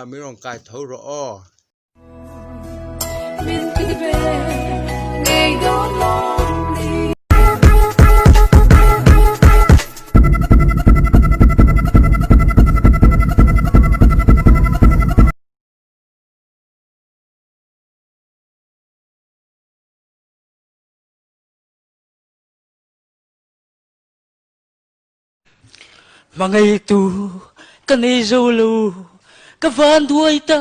mi rong kai thâu rõ o mình cứ về ngày đó long đi. Mga ito, kanizulu, kavan duay ta.